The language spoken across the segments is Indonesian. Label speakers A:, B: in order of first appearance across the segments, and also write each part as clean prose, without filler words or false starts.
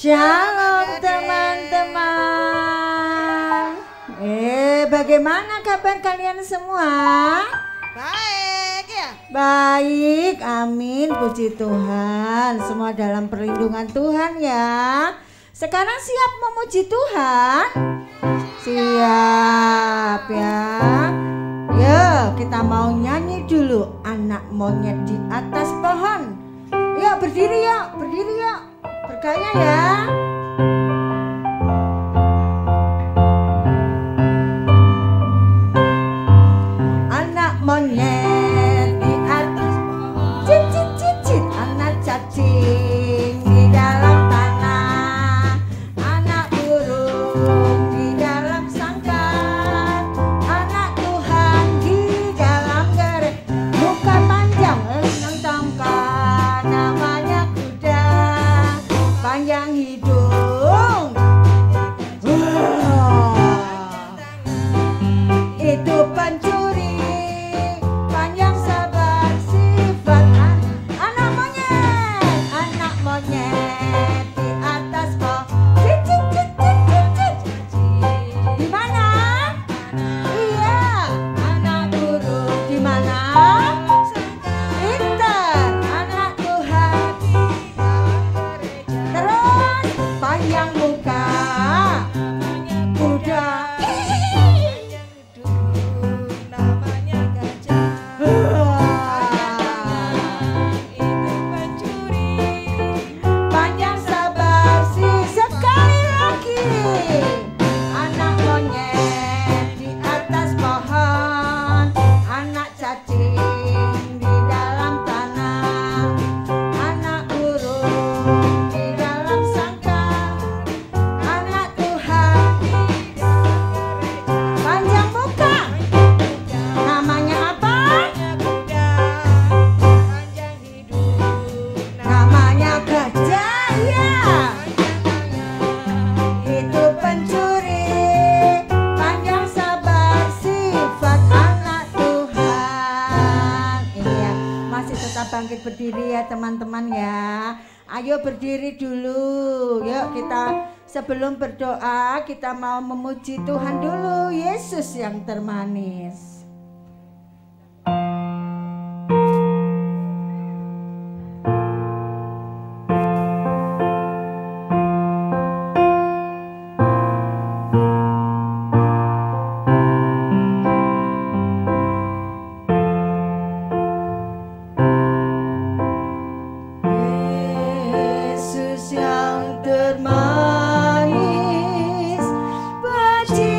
A: Shalom teman-teman. Bagaimana kabar kalian semua?
B: Baik ya?
A: Baik, amin, puji Tuhan. Semua dalam perlindungan Tuhan ya. Sekarang siap memuji Tuhan? Siap ya. Yuk kita mau nyanyi dulu Anak Monyet di Atas Pohon. Yuk berdiri yuk, berdiri yuk. Bergaya ya. Anak monyet di atas pohon, cicit cicit. Anak cacing di dalam tanah, anak burung di dalam sangkar, anak Tuhan di dalam gerai. Muka panjang lengan tongkat, namanya kuda, panjang hidung. Itu pencuri, panjang sabar sifat. Anak monyet di atas pohon, cicit cicit cicit. Di mana? Iya, anak burung di mana? Pintar, anak Tuhan. Terus panjang muka, kuda.
B: Namanya gajah. Itu pencuri.
A: Panjang sabar sih. Sekali lagi. Anak monyet di atas pohon, anak cacing di dalam tanah, anak burung di dalam sangkar, anak Tuhan. Panjang muka, namanya apa?
B: Kuda. Panjang hidung.
A: Namanya gajah ya. Itu pencuri, panjang sabar sifat anak Tuhan. Iya, masih tetap bangkit berdiri ya teman-teman ya. Ayo berdiri dulu. Yuk kita sebelum berdoa kita mau memuji Tuhan dulu. Yesus yang termanis. Yesus yang termanis, berjiwaku,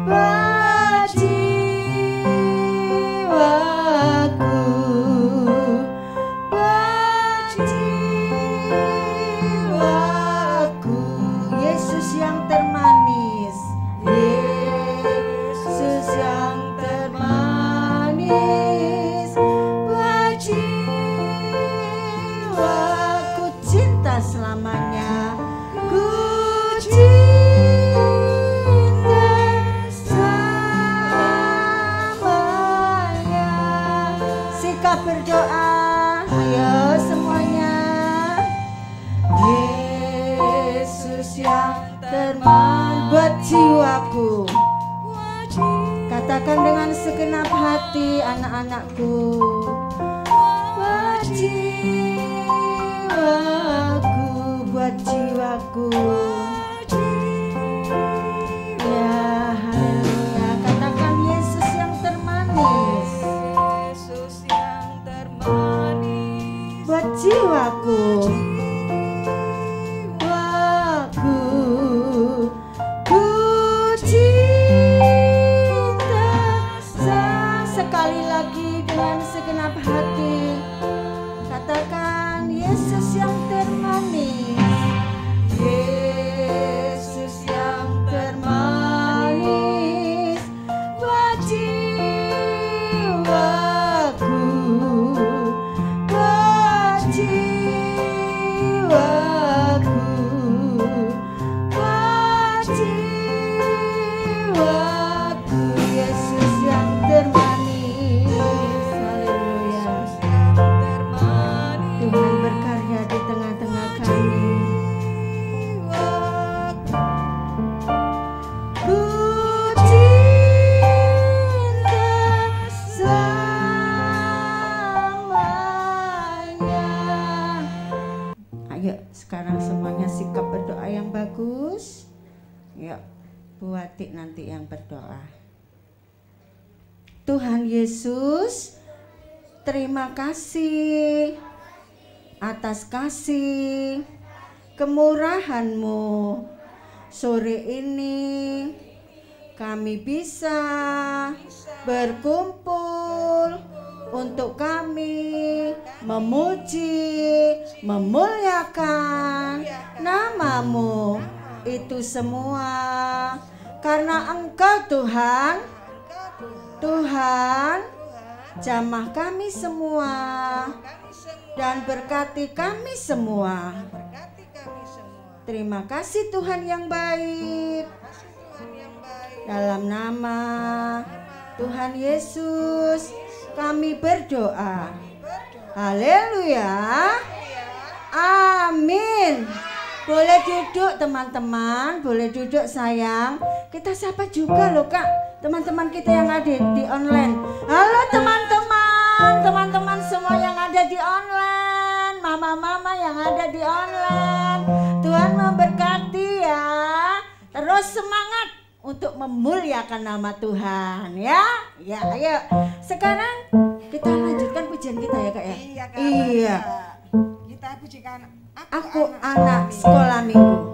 A: berjiwaku, berjiwaku. Yesus yang termanis, Yesus yang termanis, berjiwaku cinta selamanya, ku cinta selamanya. Sikap berdoa, ayo semuanya. Yesus yang termanis, buat jiwaku. Katakan dengan segenap hati anak-anakku, berjiwaku, buat jiwaku. Ya, haleluya. Katakan Yesus yang termanis,
B: Yesus yang termanis.
A: buat jiwaku. Jiwaku, ku cinta. Sekali lagi dengan segenap hati. Katakan Yesus yang termanis, Yesus yang termanis, buat jiwaku, buat jiwaku, buat jiwaku. Yesus yang termanis, haleluya.
B: Termanis.
A: Yuk, Bu Wati nanti yang berdoa. Tuhan Yesus, terima kasih atas kasih kemurahan-Mu. Sore ini kami bisa berkumpul untuk kami memuji, memuliakan nama-Mu. Itu semua karena Engkau Tuhan, Tuhan, jamah kami semua dan berkati kami semua. Terima kasih Tuhan yang baik. Dalam nama Tuhan Yesus kami berdoa. Haleluya. Amin. Boleh duduk teman-teman, boleh duduk sayang. Kita sapa juga loh Kak, teman-teman kita yang ada di online. Halo teman-teman, teman-teman semua yang ada di online, mama-mama yang ada di online. Tuhan memberkati ya. Terus semangat untuk memuliakan nama Tuhan ya. Ya, ayo. Sekarang kita lanjutkan pujian kita ya Kak ya.
B: Iya Kak.
A: Iya.
B: Kita pujikan
A: Aku anak sekolah minggu.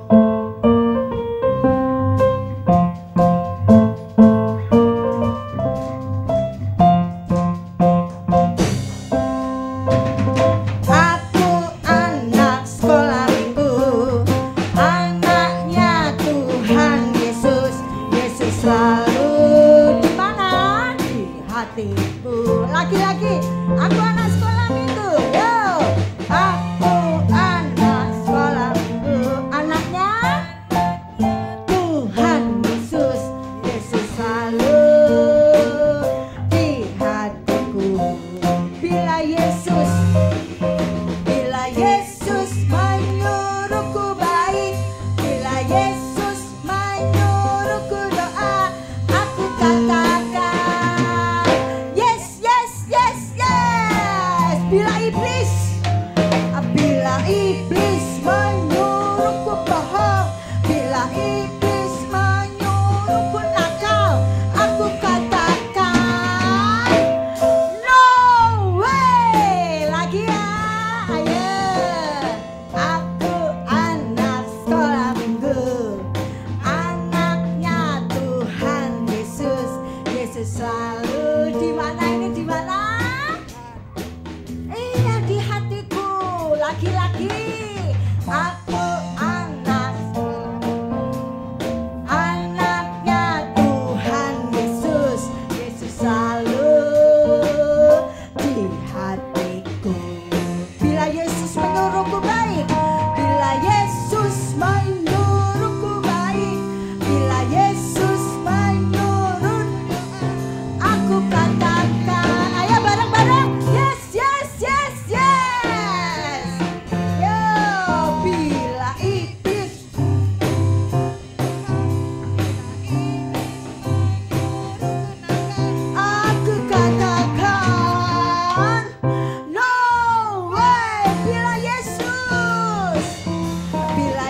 A: Lagi-lagi, aku anak sekolah minggu. Yo, aku anak sekolah minggu. Anaknya Tuhan Yesus, Yesus selalu di hatiku. Bila Yesus menyuruhku baik, bila Yesus menyuruhku doa, aku katakan bila iblis menyuruhku bohong, bila iblis menyuruhku nakal, aku katakan no way. Lagi ya, ayo. Aku anak sekolah minggu, anaknya Tuhan Yesus, Yesus selalu di mana ini, di mana? Iya, di hatiku. Lagi-lagi, aku anaknya Tuhan Yesus, Yesus selalu di hatiku. Bila Yesus menyuruhku baik, bila Yesus menyuruhku baik, bila Yesus menyuruh, aku katakan, ayo bareng-bareng, yes, yes, yes, yes. Yo, bila iblis aku katakan no way. Bila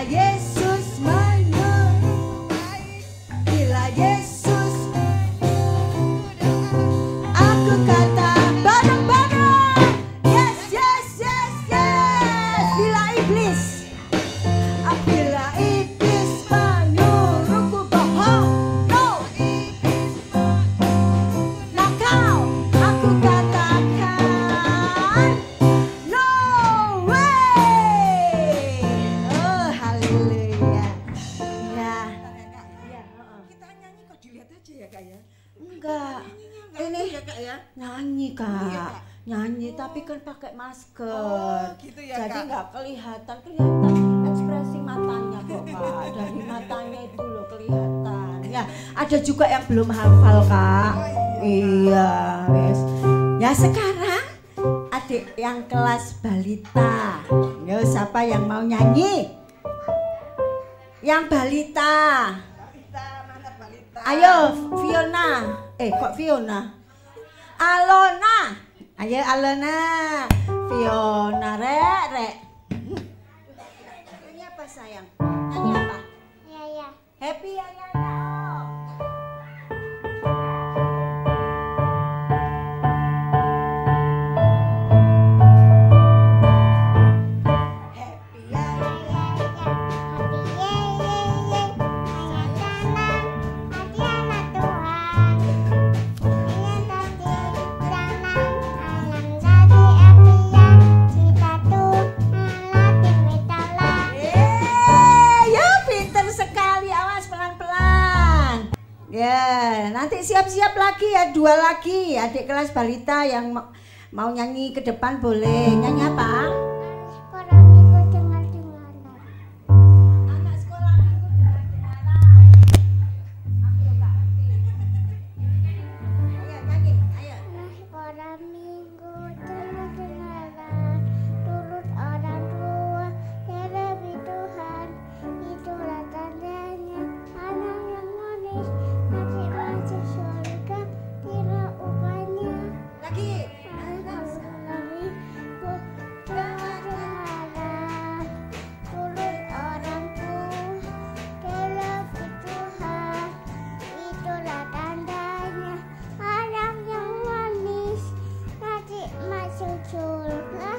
A: Yesus menyuruh, bila Yesus, aku kata bareng-bareng, yes, yes, yes, yes. Bila iblis menyuruhku bohong, no, nakal, aku katakan no way. Oh, haleluya. Ya.
B: Kita nyanyi kok dilihat aja ya Kak ya.
A: Enggak.
B: Ini
A: Ini
B: ya Kak ya.
A: nyanyi
B: Iya,
A: Kak,
B: Kak.
A: nyanyi tapi kan pakai masker.
B: Oh, gitu ya,
A: Jadi
B: Kak.
A: nggak kelihatan ekspresi matanya kok Kak. Dari matanya itu loh kelihatan. Ya, ada juga yang belum hafal Kak. Iya, wes. Ya sekarang adik yang kelas balita. Yo, siapa yang mau nyanyi? Yang balita.
B: Balita, mana balita?
A: Ayo Fiona. Kok Fiona? Alona. Ayo Alona. Fiona, rek. Nyanyi apa sayang? Nyanyi apa?
C: Ya.
A: Happy ya ya ya. Nanti siap-siap lagi ya, 2 lagi adik kelas balita yang mau nyanyi ke depan boleh. Nyanyi apa?
C: Sekolah minggu dengar-dengaran.
A: Anak sekolah minggu dengar-dengaran. Aku juga ngerti. Ayo nyanyi, ayo.
C: Sekolah minggu dengar-dengaran. Turut orang tua yang lebih Tuhan. Itulah tandanya anak yang manis. Nanti masuk surga tidak upahnya.
A: Lagi.
C: Sekolah minggu dengar-dengaran. Turut orang tua yang lebih Tuhan. Itulah tandanya anak yang manis. Nanti masuk surga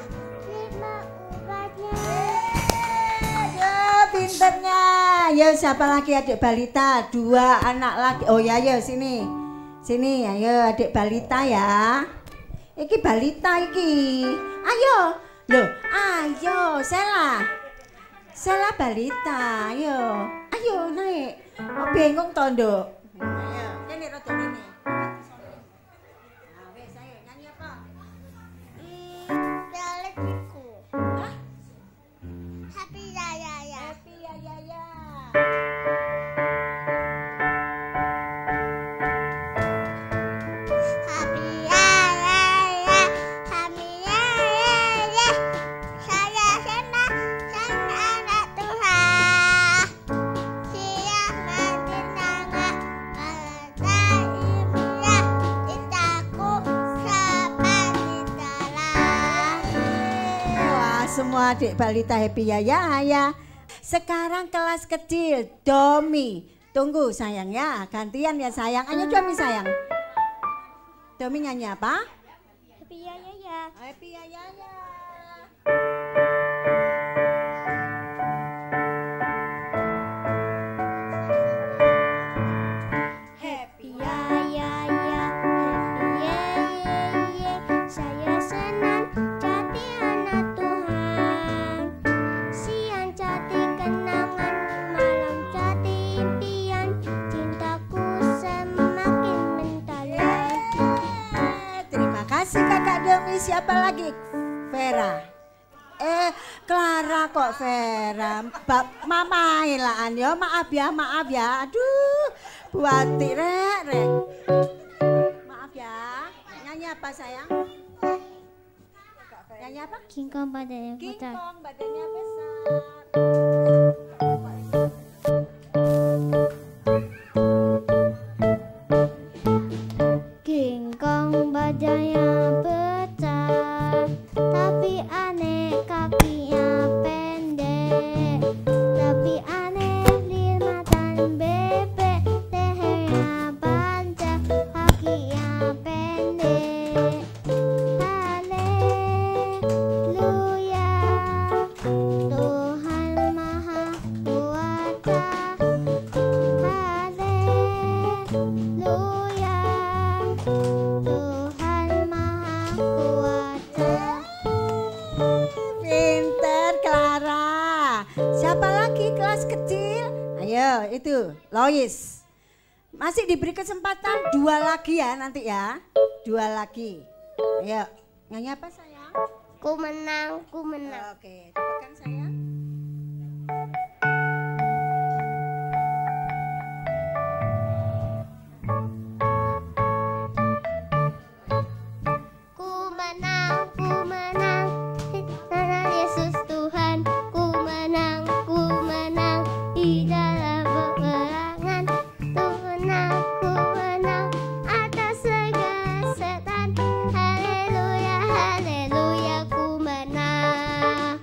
C: lima upahnya.
A: Ya pinternya. Ya siapa lagi adik balita? 2 anak lagi. Oh ya ya sini. Sini ayo adik balita ya. Iki balita iki. Ayo. Loh, ayo Sela. Sela balita. Ayo. Ayo naik. Oh, bingung to, Nduk. Ayo, kene rada kene. Nah, wes ayo nyanyi apa?
C: Pelekku.
A: Hah?
C: Happy ya ya ya.
A: Happy ya ya ya.
C: Happy ya ya ya. Happy ya ya ya. Saya senang anak Tuhan. Siang nanti nama pada ibunya. Cintaku sampai dalam.
A: Wah, semua adik balita happy ya ya ya. Sekarang kelas kecil, Domi. Tunggu sayang ya, gantian ya sayang. Ayo Domi sayang. Domi nyanyi apa?
C: Happy ya ya ya.
A: Happy ya ya ya.
C: Happy ya ya ya. Happy ya ya ya. Saya senang jadi anak Tuhan. Siang jadi kenangan, malam jadi impian. Cintaku semakin mendalam.
A: Terima kasih kakak Domi. Siapa lagi? Vera. Clara kok Vera. Mama ilaan ya. Maaf ya. Aduh, buati rek. Maaf ya. Nyanyi apa sayang? Nyanyi apa?
C: King Kong badannya
A: King
C: besar.
A: Kong badannya besar.
C: King Kong badannya besar, tapi aneh kakinya pendek. Tapi aneh lima dan bebek, lehernya panjang, kakinya pendek. Haleluya, Tuhan Maha Kuasa. Haleluya, Tuhan Maha Kuasa.
A: Pinter Clara. Siapa lagi kelas kecil? Ayo itu Lois. Masih diberi kesempatan 2 lagi ya nanti ya. 2 lagi. Ayo nyanyi apa sayang?
C: Ku menang, ku menang.
A: Oke, tekan sayang.
C: Ku menang, ku menang. Karena Yesus Tuhan. Ku menang di dalam peperangan. Ku menang atas segala setan. Haleluya, haleluya, ku menang.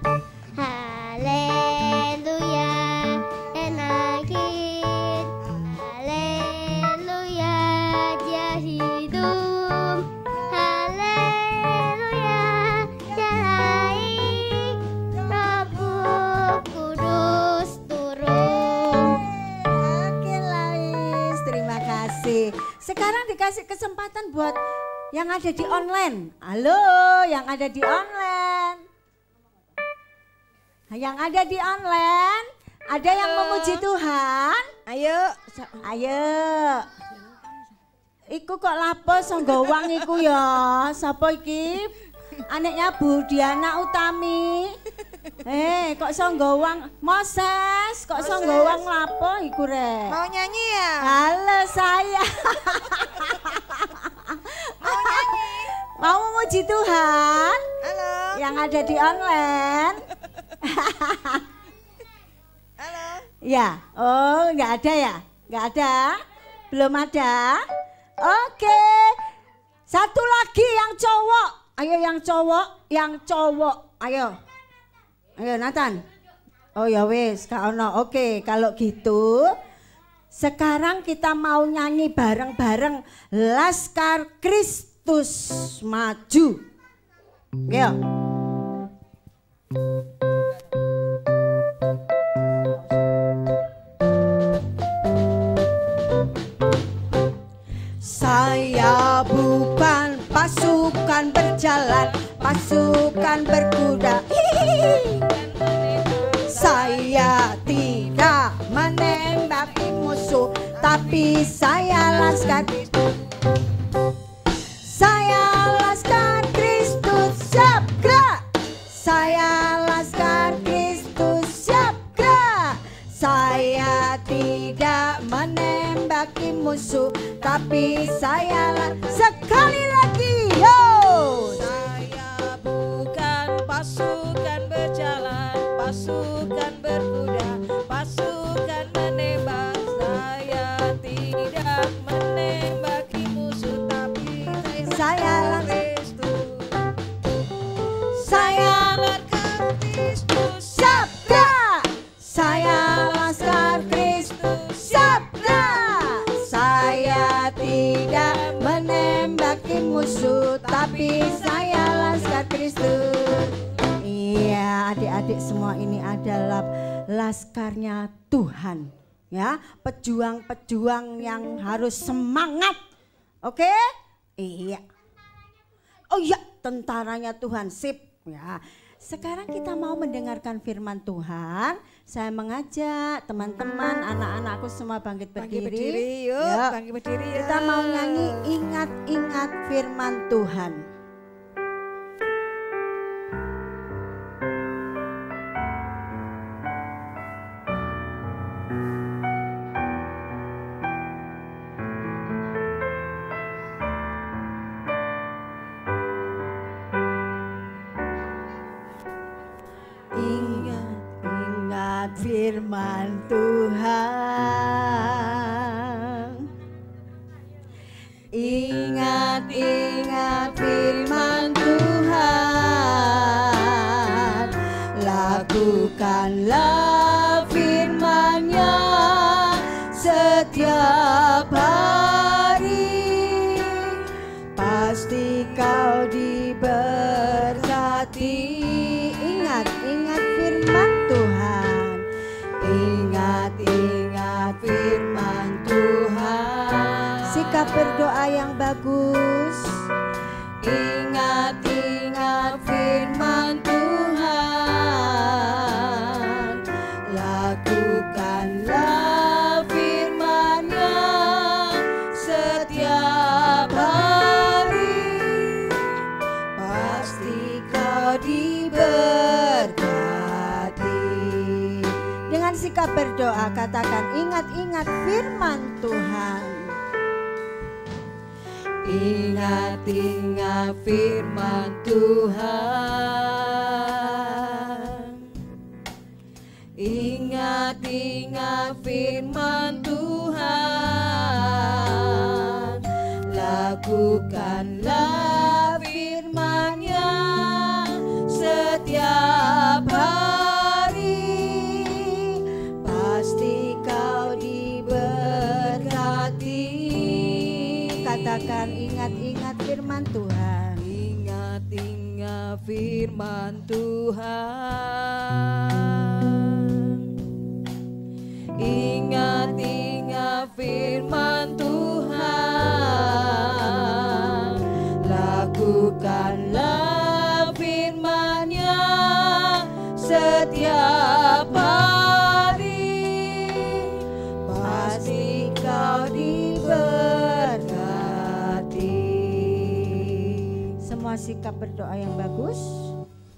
A: kasih kesempatan buat yang ada di online. Halo, yang ada di online. Yang ada di online, ada yang memuji Tuhan.
B: Ayo.
A: Ayo. Iku kok lapo songgowang iku ya. Sapa iki? Anaknya Bu Diana Utami. Kok songgowang Moses, kok songgowang lapo iku rek?
B: Mau nyanyi ya?
A: Halo saya.
B: Mau nyanyi?
A: Mau memuji Tuhan?
B: Halo.
A: Yang ada di online.
B: Halo.
A: Ya, oh nggak ada ya? Nggak ada? Belum ada? Oke. Satu lagi yang cowok. Ayo yang cowok, yang cowok. Ayo. Ayo Nathan. Oh ya wis, Kak Ono. Oke, kalau gitu sekarang kita mau nyanyi bareng-bareng Laskar Kristus Maju. Ayo. Saya bukan pasukan berjalan, pasukan berkuda. Saya tidak menembaki musuh, tapi saya Laskar. Saya Laskar Kristus, siap gerak. Saya Laskar Kristus, siap gerak. Saya tidak menembaki musuh, tapi saya sekali lagi, yo.
B: Saya bukan pasukan berjalan, pasukan berkuda, pasukan menembak. Saya tidak menembaki musuh, tapi saya Kristus. Saya Laskar Kristus,
A: Siap gerak. Saya Laskar Kristus, siap gerak. Saya tidak menembaki musuh, tapi saya Laskar Kristus. Iya, adik-adik semua ini adalah laskarnya Tuhan. Ya, pejuang-pejuang yang harus semangat. Oke? Iya. Oh iya, tentaranya Tuhan, sip. Ya. Sekarang kita mau mendengarkan firman Tuhan. Saya mengajak teman-teman, anak-anakku semua bangkit berdiri.
B: yuk. Bangkit berdiri ya.
A: Kita mau nyanyi ingat-ingat firman Tuhan. Ingat firman Tuhan. Ingat firman Tuhan. Lakukanlah firman-Nya setiap hari. Pasti kau diberkati. Ingat firman Tuhan. Ingat firman Tuhan. Sikap berdoa yang bagus. Ingat firman Tuhan. Lakukanlah firman-Nya setiap hari. Pasti kau diberkati. Dengan sikap berdoa katakan ingat firman Tuhan. Ingat firman Tuhan. Ingat firman Tuhan. Lakukanlah firman-Nya setiap hari. Pasti kau diberkati. Katakan ingat firman Tuhan. Ingat firman Tuhan. Ingat firman Tuhan. lakukanlah firman-Nya setiap hari, pasti kau diberkati. Semua sikap berdoa yang bagus.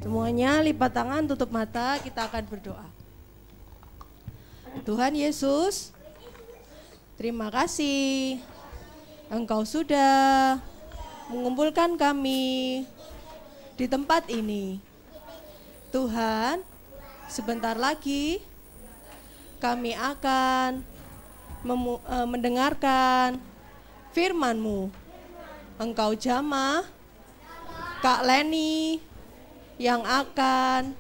D: Semuanya lipat tangan, tutup mata, kita akan berdoa. Tuhan Yesus, terima kasih Engkau sudah mengumpulkan kami di tempat ini. Tuhan, sebentar lagi kami akan mendengarkan firman-Mu. Engkau jamah Kak Leni yang akan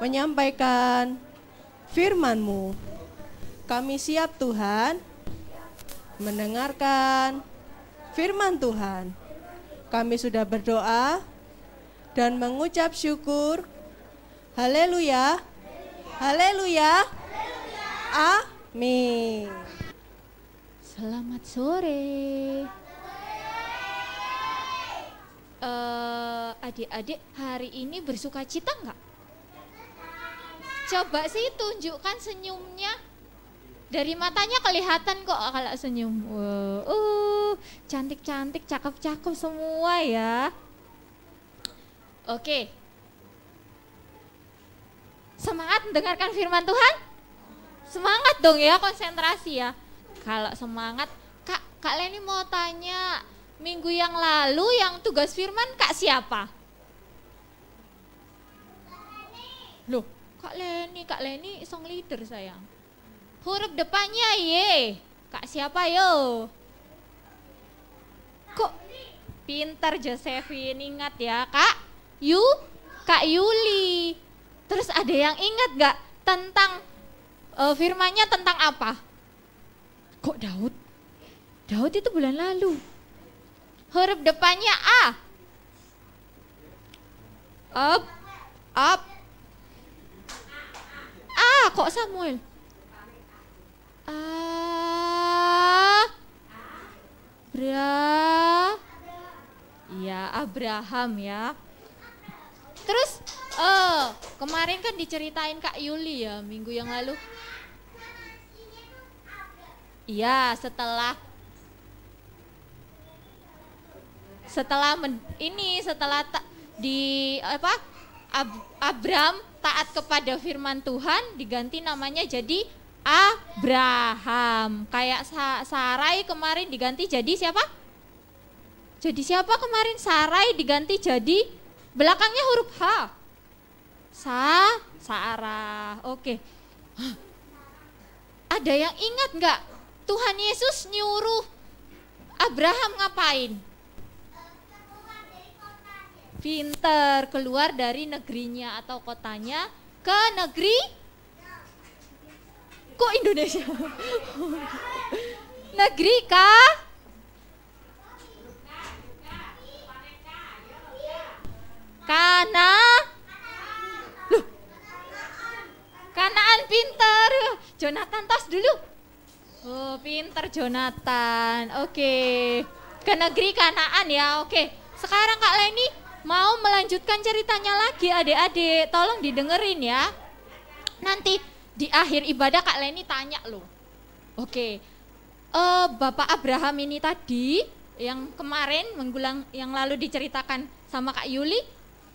D: menyampaikan firman-Mu. Kami siap Tuhan mendengarkan firman Tuhan. Kami sudah berdoa dan mengucap syukur. Haleluya. Haleluya. Amin.
E: Selamat sore. Adik-adik hari ini bersuka cita enggak? Coba sih tunjukkan senyumnya. Dari matanya kelihatan kok kalau senyum. Cantik-cantik, cakep-cakep semua ya. Oke. Semangat mendengarkan firman Tuhan? Semangat dong ya, konsentrasi ya. Kalau semangat, Kak Leni mau tanya, minggu yang lalu yang tugas firman Kak siapa? Loh, Kak Leni song leader sayang. Huruf depannya Y. Kak siapa yo? Kok pintar Josephine, ingat ya Kak Yuli. Terus ada yang ingat gak tentang firmannya tentang apa? Kok Daud? Daud itu bulan lalu. Huruf depannya A. Kok Samuel? Abraham ya. Terus kemarin kan diceritain Kak Yuli ya minggu yang lalu. Iya, setelah Abram taat kepada firman Tuhan, diganti namanya jadi Abraham. Kayak Sarai kemarin diganti jadi siapa? Jadi siapa kemarin? Sarai diganti jadi belakangnya huruf H. Sarah. Oke. Ada yang ingat nggak? Tuhan Yesus nyuruh Abraham ngapain? Pinter, keluar dari negerinya atau kotanya ke negeri. Kok Indonesia? Negeri Kanaan pinter. Jonathan tos dulu. Oh, pinter Jonathan. Oke. Ke negeri Kanaan ya. Oke. Sekarang Kak Leni mau melanjutkan ceritanya lagi adik-adik. Tolong didengerin ya. Nanti di akhir ibadah Kak Leni tanya loh. Oke. Bapak Abraham ini tadi yang kemarin yang lalu diceritakan sama Kak Yuli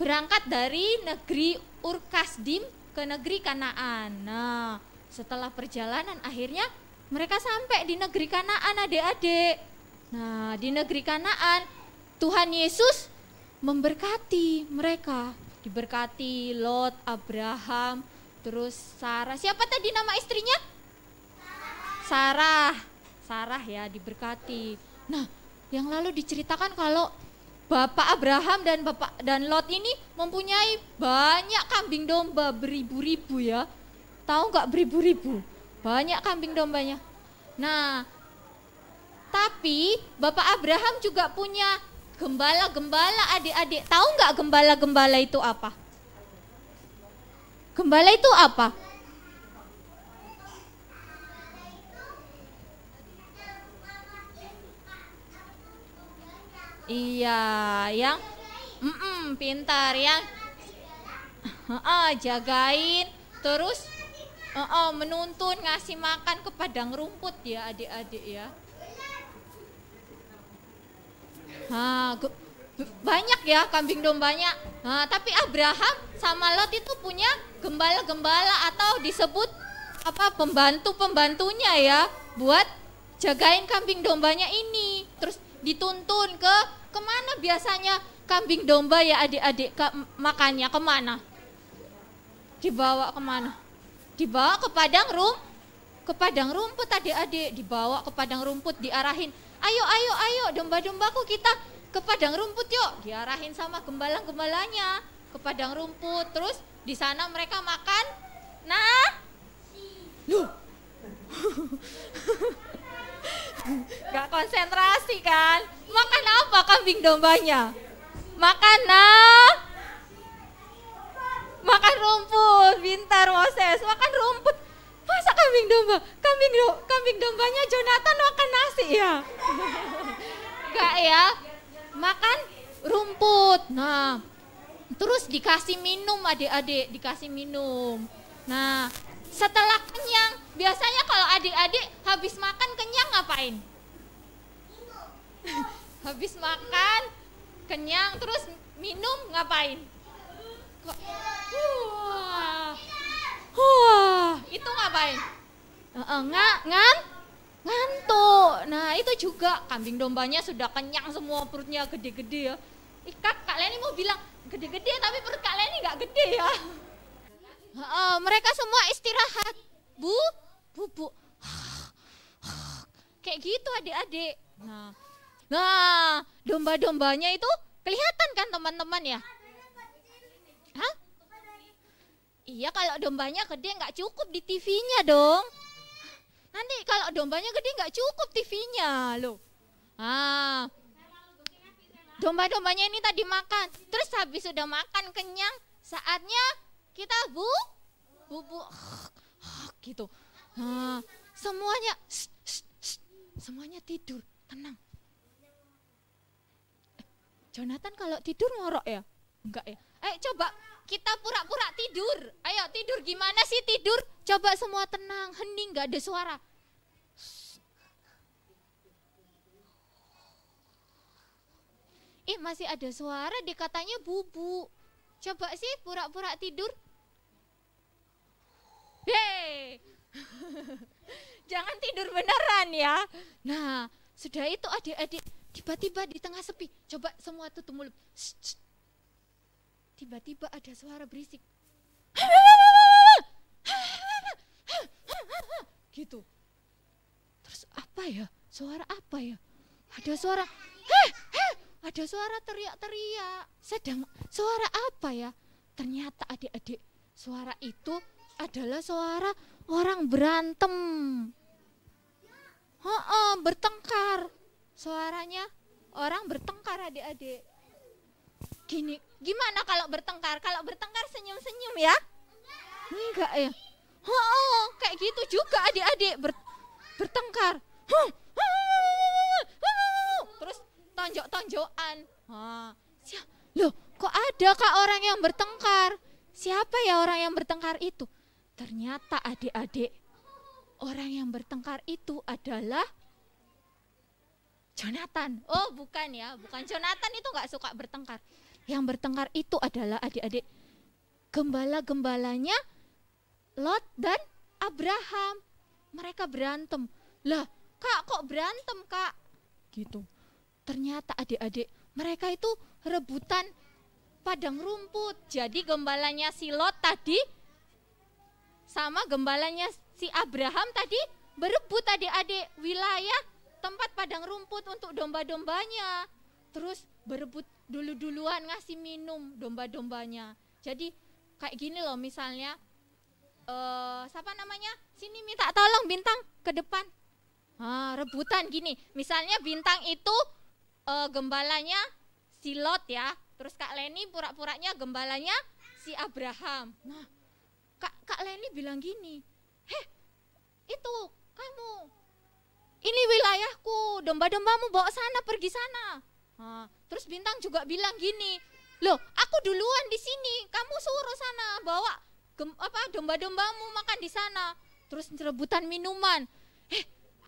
E: berangkat dari negeri Ur-Kasdim ke negeri Kanaan. Nah, setelah perjalanan akhirnya mereka sampai di negeri Kanaan adik-adik. Nah, di negeri Kanaan Tuhan Yesus memberkati mereka. Diberkati Lot, Abraham, terus Sarah. Siapa tadi nama istrinya? Sarah ya, diberkati. Nah, yang lalu diceritakan kalau Bapak Abraham dan Lot ini mempunyai banyak kambing domba beribu-ribu ya. Tahu nggak beribu-ribu? Banyak kambing dombanya. Nah, tapi Bapak Abraham juga punya gembala-gembala adik-adik. Tahu nggak gembala-gembala itu apa? Gembala itu apa? Iya, yang pintar, yang jagain, terus menuntun, ngasih makan ke padang rumput ya adik-adik ya. Banyak ya kambing dombanya. Tapi Abraham sama Lot itu punya gembala-gembala atau disebut pembantu-pembantunya ya, buat jagain kambing dombanya ini. Terus dituntun kemana biasanya kambing domba ya adik-adik, makannya kemana? Dibawa kemana? Dibawa ke padang rumput adik-adik, dibawa ke padang rumput, diarahin, ayo domba-dombaku kita ke padang rumput yuk, diarahin sama gembala-gembalanya ke padang rumput. Terus di sana mereka makan. Nah, gak konsentrasi kan? Makan apa kambing dombanya? Makan rumput. Pintar Moses, makan rumput. Masa kambing domba? Kambing dombanya Jonathan makan nasi ya? Gak ya? Makan rumput. Nah, terus dikasih minum adik-adik, dikasih minum. Nah, setelah kenyang, biasanya kalau adik-adik habis makan kenyang ngapain? Habis makan, kenyang, terus minum ngapain? Itu ngapain? Ngantuk. Nah itu juga kambing dombanya sudah kenyang semua, perutnya gede-gede ya. Kak Leni mau bilang gede-gede tapi perut Kak Leni gak gede ya. Mereka semua istirahat. Bu. Kayak gitu adik-adik. Nah domba-dombanya itu kelihatan kan teman-teman ya? Hah? Iya, kalau dombanya gede nggak cukup di TV-nya dong. Nanti kalau dombanya gede nggak cukup TV-nya loh. Domba-dombanya ini tadi makan. Terus habis sudah makan kenyang, saatnya kita bubuk gitu. Semuanya tidur, tenang. Jonathan kalau tidur ngorok ya? Enggak ya? Ayo coba kita pura-pura tidur. Ayo tidur, gimana sih tidur? Coba semua tenang, hening, gak ada suara. Masih ada suara, dikatanya bubuk. Coba sih pura-pura tidur. Hei, jangan tidur beneran ya. Nah, sudah itu adik-adik, tiba-tiba di tengah sepi. Coba semua tutup mulut. Tiba-tiba ada suara berisik. Gitu. Terus apa ya? Suara apa ya? Ada suara, ada suara teriak-teriak. Suara apa ya? Ternyata adik-adik, suara itu adalah suara orang berantem. Bertengkar. Suaranya orang bertengkar adik-adik. Gimana kalau bertengkar? Kalau bertengkar senyum-senyum ya? Enggak ya? Kayak gitu juga adik-adik bertengkar. Terus tonjok-tonjokan. Loh, kok ada kak orang yang bertengkar? Siapa ya orang yang bertengkar itu? Ternyata adik-adik, orang yang bertengkar itu adalah Jonathan. Oh bukan ya, bukan Jonathan, itu gak suka bertengkar. Yang bertengkar itu adalah adik-adik gembala-gembalanya Lot dan Abraham. Mereka berantem. Lah kak kok berantem kak? Gitu. Ternyata adik-adik mereka itu rebutan padang rumput. Jadi gembalanya si Lot tadi sama gembalanya si Abraham tadi berebut adik-adik wilayah tempat padang rumput untuk domba-dombanya. Terus berebut duluan ngasih minum domba-dombanya. Jadi kayak gini loh misalnya, siapa namanya? Sini minta tolong Bintang ke depan. Rebutan gini. Misalnya Bintang itu gembalanya si Lot ya. Terus Kak Leni pura-puranya gembalanya si Abraham. Nah, Kak Leni bilang gini, itu kamu, ini wilayahku, domba-dombamu bawa sana, pergi sana. Terus Bintang juga bilang gini, loh aku duluan di sini, kamu suruh sana bawa domba-dombamu makan di sana. Terus rebutan minuman.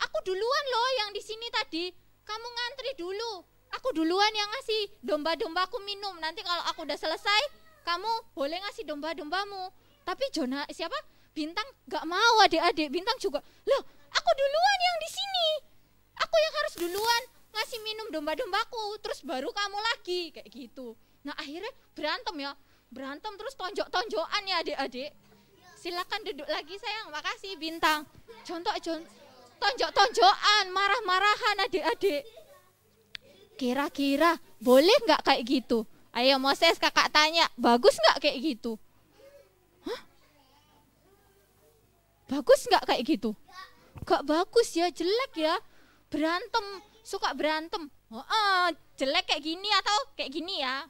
E: Aku duluan loh yang di sini tadi, kamu ngantri dulu. Aku duluan yang ngasih domba-dombaku minum. Nanti kalau aku udah selesai, kamu boleh ngasih domba-dombamu. Tapi Bintang gak mau adik-adik. Bintang juga, loh aku duluan yang di sini. Aku yang harus duluan ngasih minum domba-dombaku. Terus baru kamu lagi, kayak gitu. Nah akhirnya berantem terus tonjok-tonjokan ya adik-adik. Silakan duduk lagi sayang, makasih Bintang. Tonjok-tonjokan, marah-marahan adik-adik. Kira-kira boleh nggak kayak gitu? Ayo Moses, kakak tanya, bagus nggak kayak gitu? Bagus nggak kayak gitu? Gak bagus ya, jelek ya. Suka berantem. Jelek kayak gini atau kayak gini ya?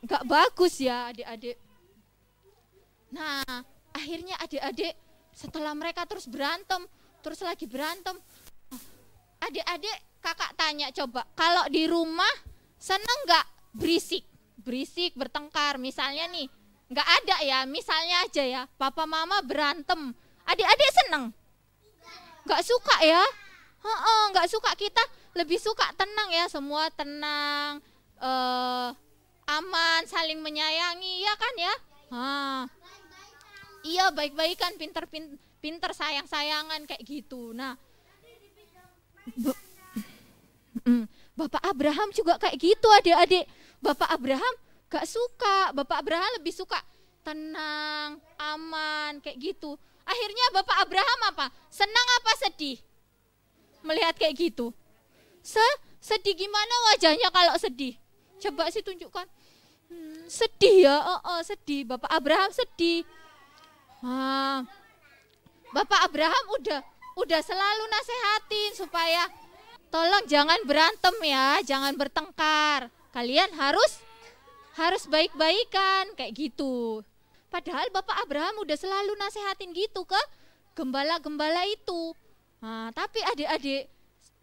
E: Gak bagus ya adik-adik. Nah akhirnya adik-adik setelah mereka terus lagi berantem, adik-adik kakak tanya coba, kalau di rumah seneng gak berisik bertengkar? Misalnya nih, gak ada ya, misalnya aja ya, papa mama berantem, adik-adik seneng? Gak suka ya? Gak suka, kita lebih suka tenang ya, semua tenang, aman, saling menyayangi, ya kan ya? Iya, baik-baikan, pinter sayang-sayangan kayak gitu. Nah, Bapak Abraham juga kayak gitu adik-adik. Bapak Abraham gak suka, Bapak Abraham lebih suka tenang, aman, kayak gitu. Akhirnya Bapak Abraham apa? Senang apa sedih? Melihat kayak gitu. Sedih, gimana wajahnya kalau sedih? Coba sih tunjukkan. Sedih ya, sedih. Bapak Abraham sedih. Bapak Abraham udah selalu nasehatin supaya tolong jangan berantem ya, jangan bertengkar. Kalian harus baik-baikan kayak gitu. Padahal Bapak Abraham udah selalu nasehatin gitu ke gembala-gembala itu. Tapi adik-adik,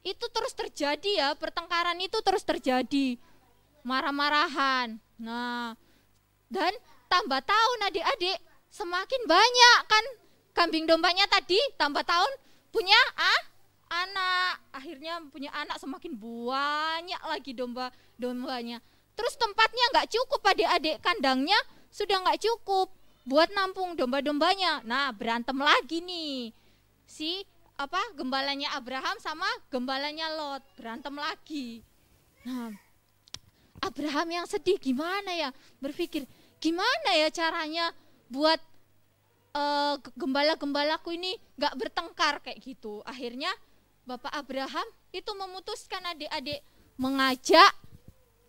E: itu terus terjadi ya, pertengkaran itu terus terjadi. Marah-marahan. Nah, dan tambah tahun adik-adik, semakin banyak kan kambing dombanya tadi, tambah tahun punya anak. Akhirnya punya anak, semakin banyak lagi dombanya. Terus tempatnya nggak cukup adik-adik, kandangnya sudah nggak cukup buat nampung domba-dombanya. Nah, berantem lagi nih. Gembalanya Abraham sama gembalanya Lot, berantem lagi. Nah, Abraham yang sedih gimana ya? Berpikir, gimana ya caranya buat gembala-gembalaku ini gak bertengkar kayak gitu. Akhirnya Bapak Abraham itu memutuskan adik-adik mengajak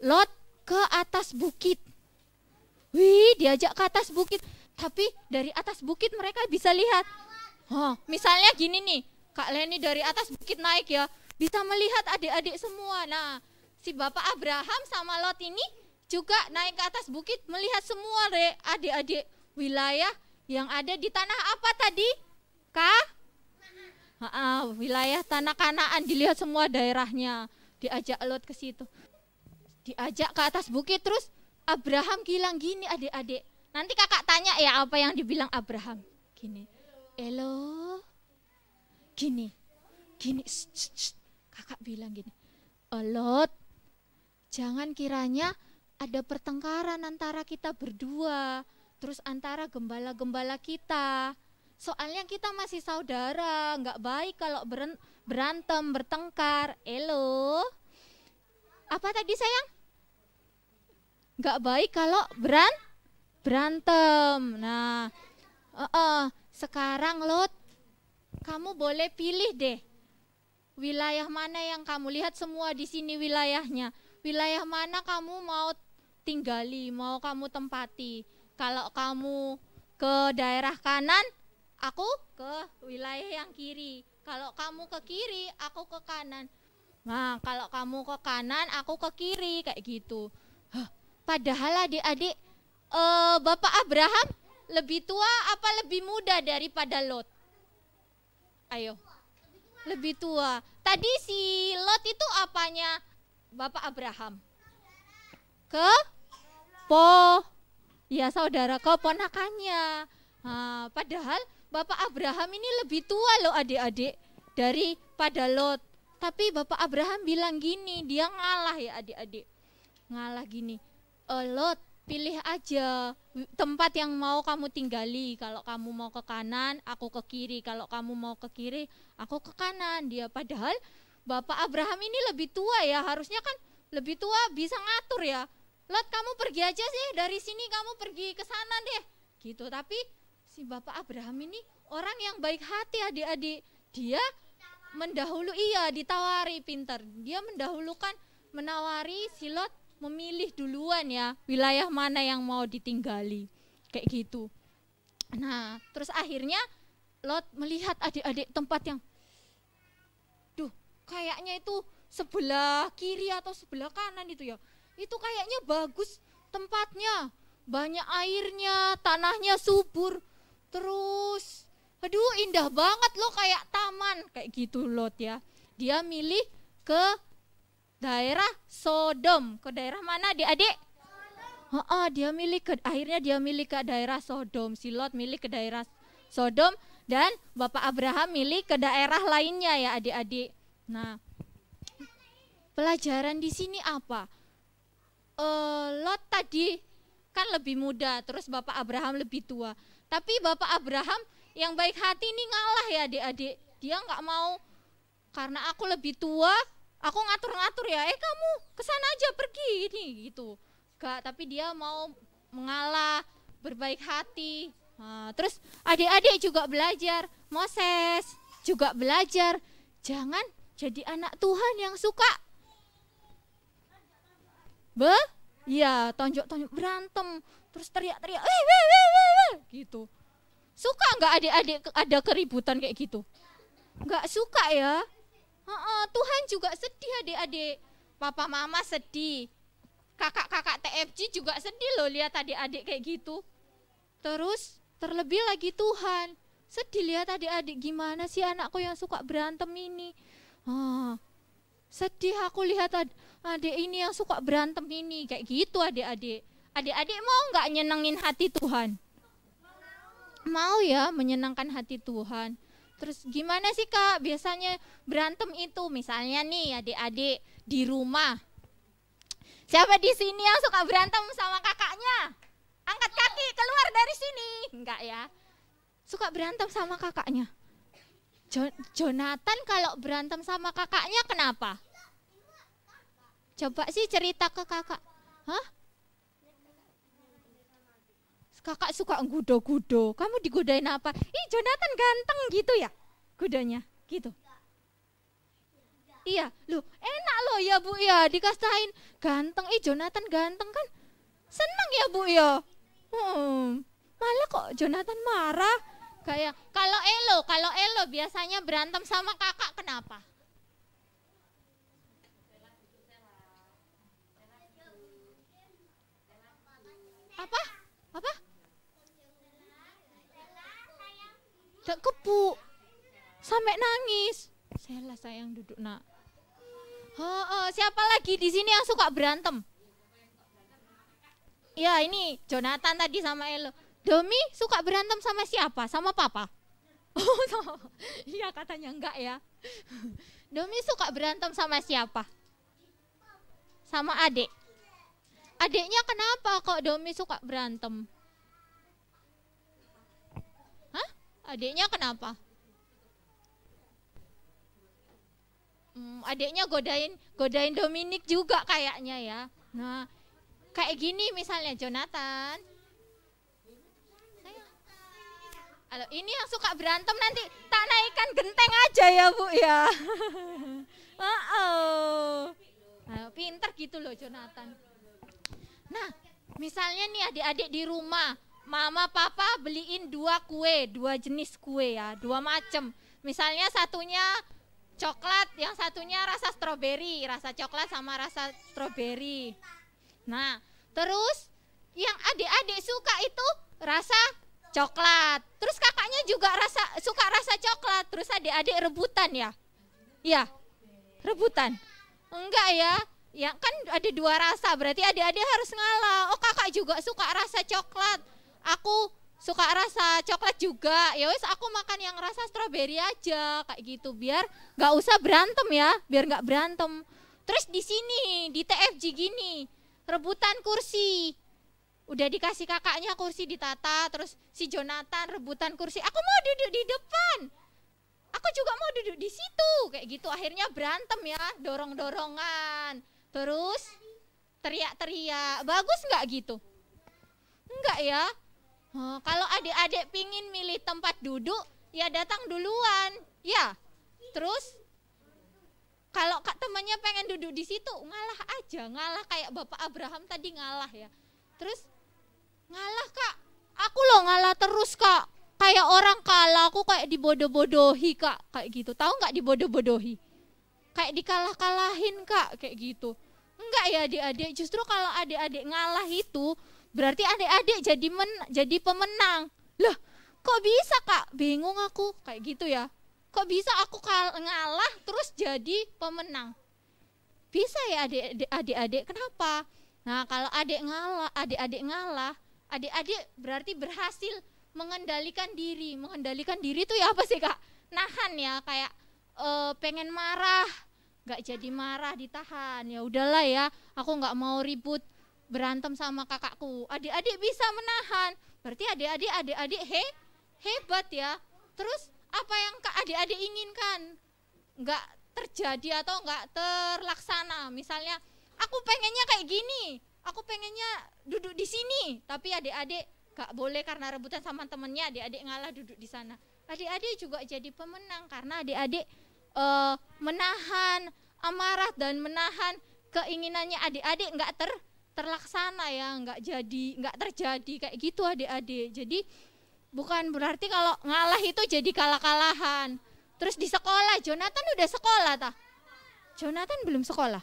E: Lot ke atas bukit. Diajak ke atas bukit. Tapi dari atas bukit mereka bisa lihat. Misalnya gini nih, Kak Leni dari atas bukit naik ya, bisa melihat adik-adik semua. Nah, si Bapak Abraham sama Lot ini juga naik ke atas bukit melihat semua adik-adik wilayah yang ada di tanah apa tadi? Wilayah tanah Kanaan, dilihat semua daerahnya. Diajak Lot ke situ. Diajak ke atas bukit, terus Abraham bilang gini adik-adik. Nanti kakak tanya ya apa yang dibilang Abraham. Gini, elo, gini, kakak bilang gini, Lot, jangan kiranya ada pertengkaran antara kita berdua, terus antara gembala-gembala kita. Soalnya kita masih saudara, nggak baik kalau berantem, bertengkar. Elo, apa tadi sayang? Nggak baik kalau berantem. Nah, sekarang Lot, kamu boleh pilih deh. Wilayah mana yang kamu lihat, semua di sini wilayahnya. Wilayah mana kamu mau tinggali, mau kamu tempati. Kalau kamu ke daerah kanan, aku ke wilayah yang kiri. Kalau kamu ke kiri, aku ke kanan. Nah, kalau kamu ke kanan, aku ke kiri, kayak gitu. Padahal adik-adik, Bapak Abraham lebih tua apa lebih muda daripada Lot? Ayo, lebih tua. Tadi si Lot itu apanya Bapak Abraham ke saudara keponakannya. Nah, padahal Bapak Abraham ini lebih tua loh adik-adik daripada Lot. Tapi Bapak Abraham bilang gini, dia ngalah ya adik-adik. Ngalah gini, Lot pilih aja tempat yang mau kamu tinggali. Kalau kamu mau ke kanan, aku ke kiri. Kalau kamu mau ke kiri, aku ke kanan. Dia padahal Bapak Abraham ini lebih tua ya, harusnya kan lebih tua bisa ngatur ya. Lot kamu pergi aja sih dari sini, kamu pergi ke sana deh. Gitu. Tapi si Bapak Abraham ini orang yang baik hati adik-adik. Dia ditawari pintar. Dia menawari si Lot memilih duluan ya wilayah mana yang mau ditinggali. Kayak gitu. Nah, terus akhirnya Lot melihat adik-adik tempat yang kayaknya itu sebelah kiri atau sebelah kanan itu ya. Itu kayaknya bagus tempatnya. Banyak airnya, tanahnya subur. Terus indah banget loh kayak taman. Kayak gitu Lot ya. Dia milih ke daerah Sodom. Ke daerah mana adik-adik? Akhirnya dia milih ke daerah Sodom. Si Lot milih ke daerah Sodom. Dan Bapak Abraham milih ke daerah lainnya ya adik-adik. Nah, pelajaran di sini apa? Lot tadi kan lebih muda, terus Bapak Abraham lebih tua. Tapi Bapak Abraham yang baik hati ini ngalah ya adik-adik. Dia nggak mau, karena aku lebih tua, aku ngatur-ngatur ya. Kamu kesana aja pergi ini gitu. Gak, tapi dia mau mengalah, berbaik hati. Nah, terus adik-adik juga belajar, Moses juga belajar. Jangan jadi anak Tuhan yang suka tonjok-tonjok berantem, terus teriak-teriak, gitu. Suka nggak adik-adik ada keributan kayak gitu? Nggak suka ya. Tuhan juga sedih adik-adik. Papa mama sedih. Kakak-kakak TFG juga sedih loh lihat adik-adik kayak gitu. Terus terlebih lagi Tuhan sedih lihat adik-adik, gimana sih anakku yang suka berantem ini. Sedih aku lihat adik ini yang suka berantem ini. Kayak gitu adik-adik. Adik-adik mau nggak nyenengin hati Tuhan? Mau ya, menyenangkan hati Tuhan. Terus gimana sih Kak biasanya berantem itu? Misalnya nih adik-adik di rumah. Siapa di sini yang suka berantem sama kakaknya? Angkat kaki keluar dari sini. Enggak ya. Suka berantem sama kakaknya. Jonathan kalau berantem sama kakaknya kenapa? Coba sih cerita ke kakak. Kakak suka gudo-gudo. Kamu digodain apa? Jonathan ganteng gitu ya? Godanya gitu. Iya, loh enak loh ya Bu ya, dikasain ganteng. Jonathan ganteng kan? Seneng ya Bu ya? Malah kok Jonathan marah. Kayak kalau Elo biasanya berantem sama kakak kenapa? Apa? Tak kepu. Sampai nangis. Sela sayang duduk nak. Siapa lagi di sini yang suka berantem? Ya ini Jonathan tadi sama Elo. Domi suka berantem sama siapa? Sama papa? Iya katanya enggak ya. Domi suka berantem sama siapa? Sama adik. Adiknya kenapa kok Domi suka berantem? Adiknya kenapa? Adiknya godain Dominik juga kayaknya ya. Nah, kayak gini misalnya Jonathan. Halo, ini yang suka berantem nanti tak naikkan genteng aja ya Bu ya. Pinter gitu loh Jonathan. Nah, misalnya nih adik-adik di rumah, mama papa beliin 2 jenis kue ya, 2 macam. Misalnya satunya coklat, yang satunya rasa stroberi, rasa coklat sama rasa stroberi. Nah, terus yang adik-adik suka itu rasa coklat. Terus kakaknya juga suka rasa coklat. Terus adik-adik rebutan ya? Iya, rebutan. Enggak ya, Ya kan ada dua rasa, berarti adik-adik harus ngalah. Oh kakak juga suka rasa coklat, aku suka rasa coklat juga. Ya wes aku makan yang rasa stroberi aja kayak gitu biar nggak usah berantem ya, biar nggak berantem. Terus di sini di TFG gini rebutan kursi. Udah dikasih kakaknya kursi ditata, terus si Jonathan rebutan kursi. Aku mau duduk di depan. Aku juga mau duduk di situ. Kayak gitu akhirnya berantem ya, dorong-dorongan. Terus teriak-teriak. Bagus nggak gitu? Enggak ya. Kalau adik-adik pingin milih tempat duduk, ya datang duluan. Ya. Terus kalau kak temannya pengen duduk di situ, ngalah aja, ngalah kayak Bapak Abraham tadi ngalah ya. Terus ngalah kak, aku loh ngalah terus kak. Kayak orang kalah, aku kayak dibodoh-bodohi kak, kayak gitu. Tahu nggak dibodoh-bodohi? Kayak dikalah-kalahin kak, kayak gitu. Enggak ya adik-adik, justru kalau adik-adik ngalah itu berarti adik-adik jadi pemenang. Lah, kok bisa kak? Bingung aku, kayak gitu ya. Kok bisa aku ngalah terus jadi pemenang? Bisa ya adik-adik, kenapa? Nah, kalau adik-adik ngalah, adik-adik berarti berhasil mengendalikan diri. Mengendalikan diri itu ya apa sih kak? Nahan ya, kayak pengen marah, nggak jadi marah, ditahan. Ya udahlah ya, aku nggak mau ribut berantem sama kakakku. Adik-adik bisa menahan, berarti adik-adik hebat ya. Terus apa yang kak adik-adik inginkan nggak terjadi atau nggak terlaksana. Misalnya aku pengennya kayak gini, aku pengennya duduk di sini, tapi adik-adik gak boleh karena rebutan sama temennya, adik-adik ngalah duduk di sana. Adik-adik juga jadi pemenang karena adik-adik menahan amarah dan menahan keinginannya adik-adik nggak terlaksana ya, nggak terjadi kayak gitu adik-adik. Jadi bukan berarti kalau ngalah itu jadi kalah-kalahan. Terus di sekolah, Jonathan udah sekolah tah? Jonathan belum sekolah?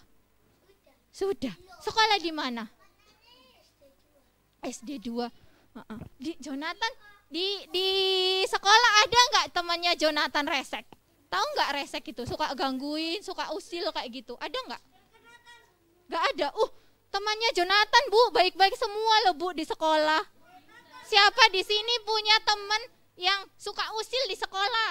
E: Sudah. Sekolah di mana? SD 2. Di Jonathan di sekolah ada nggak temannya Jonathan resek? Tahu nggak resek itu? Suka gangguin, suka usil kayak gitu. Ada nggak? Nggak ada. Temannya Jonathan Bu, baik-baik semua loh Bu di sekolah. Siapa di sini punya teman yang suka usil di sekolah?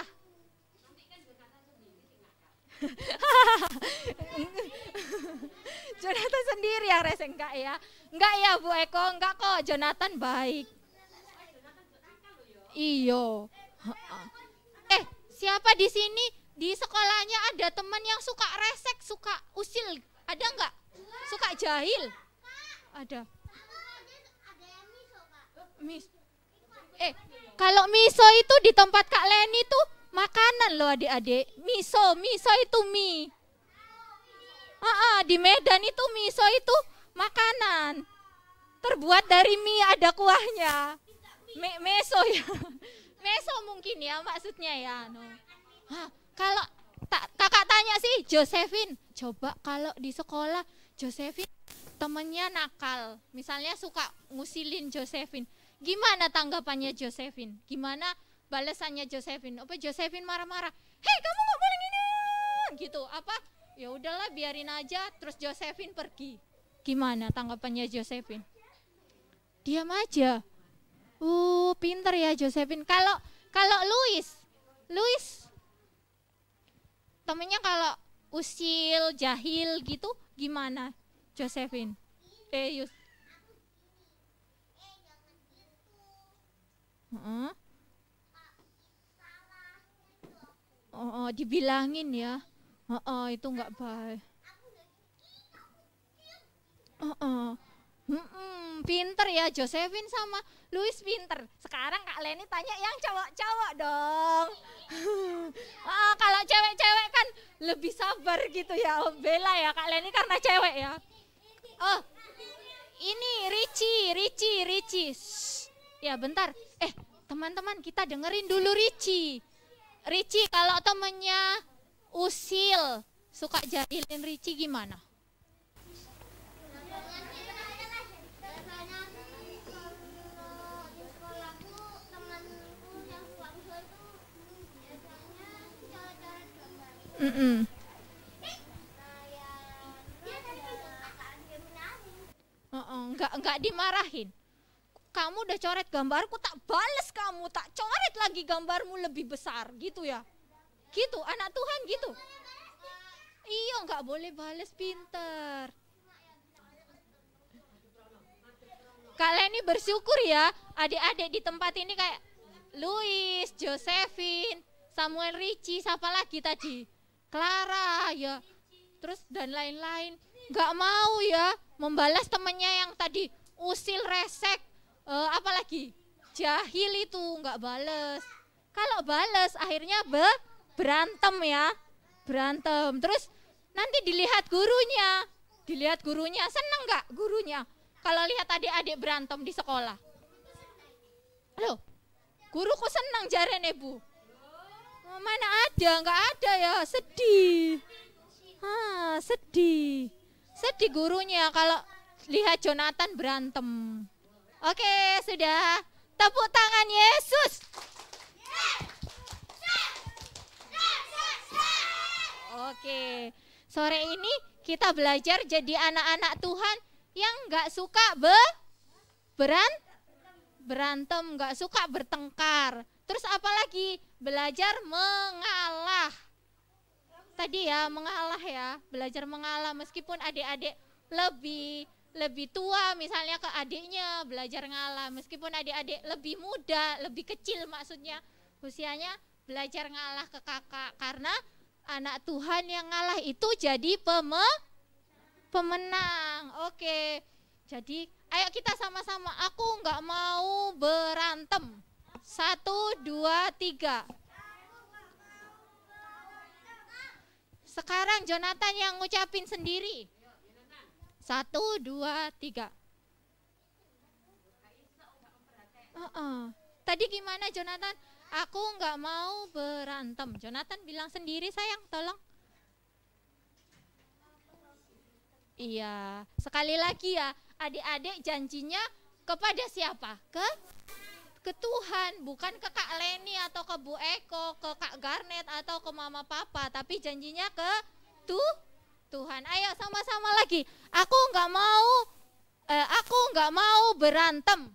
E: Jonathan sendiri yang resek enggak ya? Enggak ya Bu Eko, enggak kok. Jonathan baik. Iyo. Siapa di sini di sekolahnya ada teman yang suka resek, suka usil? Ada enggak? Suka jahil? Ada. Kalau miso itu di tempat Kak Leni tuh makanan loh adik-adik. Miso itu mie. Di Medan itu miso itu makanan. Terbuat dari mie, ada kuahnya. Meso ya. Meso mungkin ya maksudnya ya. No. Kalau kakak tanya sih Josephine, coba kalau di sekolah Josephine temennya nakal, misalnya suka ngusilin Josephine, gimana tanggapannya Josephine? Gimana balasannya Josephine? Apa Josephine marah-marah? Hei kamu nggak boleh gini, gitu? Apa? Ya udahlah biarin aja. Terus Josephine pergi. Gimana tanggapannya Josephine? Diam aja. Pinter ya Josephine. Kalau Louis temennya kalau usil, jahil gitu, gimana Josephine? Dibilangin ya. Itu nggak baik. Pinter ya Josephine sama Louis pinter. Sekarang Kak Leni tanya yang cowok-cowok dong. Kalau cewek-cewek kan lebih sabar gitu ya. Bella ya Kak Leni karena cewek ya. Ini Richie. Ya bentar. Teman-teman kita dengerin dulu Richie. Richie kalau temennya usil, suka jahilin Richie gimana? nggak dimarahin. Kamu udah coret gambarku, tak bales kamu, tak coret lagi gambarmu lebih besar, gitu ya. Gitu, anak Tuhan gitu. Iya, nggak boleh bales, pinter. Kalian ini bersyukur ya, adik-adik di tempat ini kayak Louis, Josephine, Samuel Richie, siapa lagi tadi? Clara ya, terus dan lain-lain. Nggak mau ya membalas temennya yang tadi usil, resek, apalagi jahil itu nggak bales. Kalau bales akhirnya berantem ya, berantem. Terus nanti dilihat gurunya, seneng nggak gurunya? Kalau lihat adik-adik berantem di sekolah. Loh, guruku senang jarene Bu. Oh, mana ada, nggak ada ya, sedih. Sedih. Sedih gurunya kalau lihat Jonathan berantem. Oke, sudah. Tepuk tangan Yesus. Oke, sore ini kita belajar jadi anak-anak Tuhan yang nggak suka berantem, nggak suka bertengkar. Terus apalagi belajar mengalah. Tadi ya mengalah ya, belajar mengalah meskipun adik-adik lebih tua misalnya ke adiknya belajar ngalah, meskipun adik-adik lebih muda, lebih kecil maksudnya usianya belajar ngalah ke kakak, karena anak Tuhan yang ngalah itu jadi pemenang. Oke, jadi ayo kita sama-sama, aku nggak mau berantem. 1, 2, 3. Sekarang Jonathan yang ngucapin sendiri. 1, 2, 3. Tadi gimana Jonathan? Aku nggak mau berantem. Jonathan bilang sendiri sayang, tolong. Iya, sekali lagi ya, adik-adik janjinya kepada siapa? Ke Tuhan, bukan ke Kak Leni atau ke Bu Eko, ke Kak Garnet atau ke Mama Papa, tapi janjinya ke Tuhan. Ayo sama-sama lagi. Aku nggak mau berantem.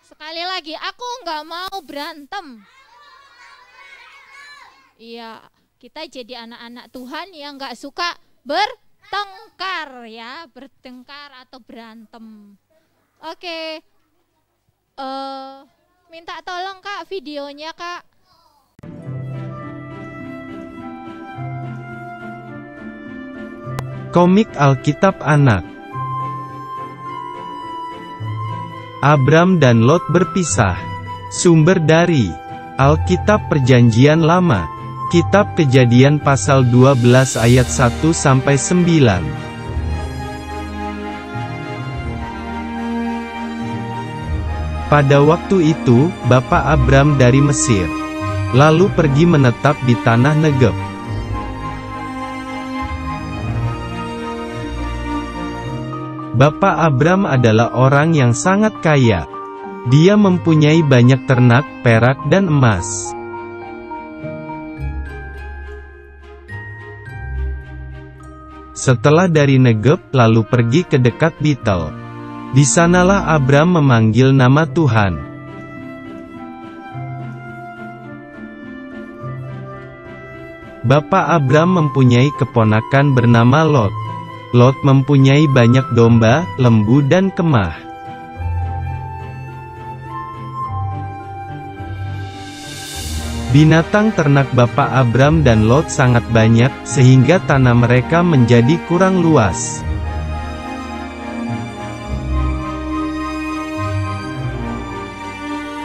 E: Sekali lagi, aku nggak mau berantem. Iya. Kita jadi anak-anak Tuhan yang gak suka bertengkar ya, bertengkar atau berantem. Oke, minta tolong Kak videonya Kak.
F: Komik Alkitab Anak. Abram dan Lot berpisah. Sumber dari Alkitab Perjanjian Lama. Kitab Kejadian pasal 12 ayat 1-9. Pada waktu itu, Bapak Abram dari Mesir, lalu pergi menetap di tanah Negeb. Bapak Abram adalah orang yang sangat kaya. Dia mempunyai banyak ternak, perak dan emas. Setelah dari Negeb, lalu pergi ke dekat Betel. Di sanalah Abram memanggil nama Tuhan. Bapak Abram mempunyai keponakan bernama Lot. Lot mempunyai banyak domba, lembu dan kemah. Binatang ternak Bapak Abram dan Lot sangat banyak, sehingga tanah mereka menjadi kurang luas.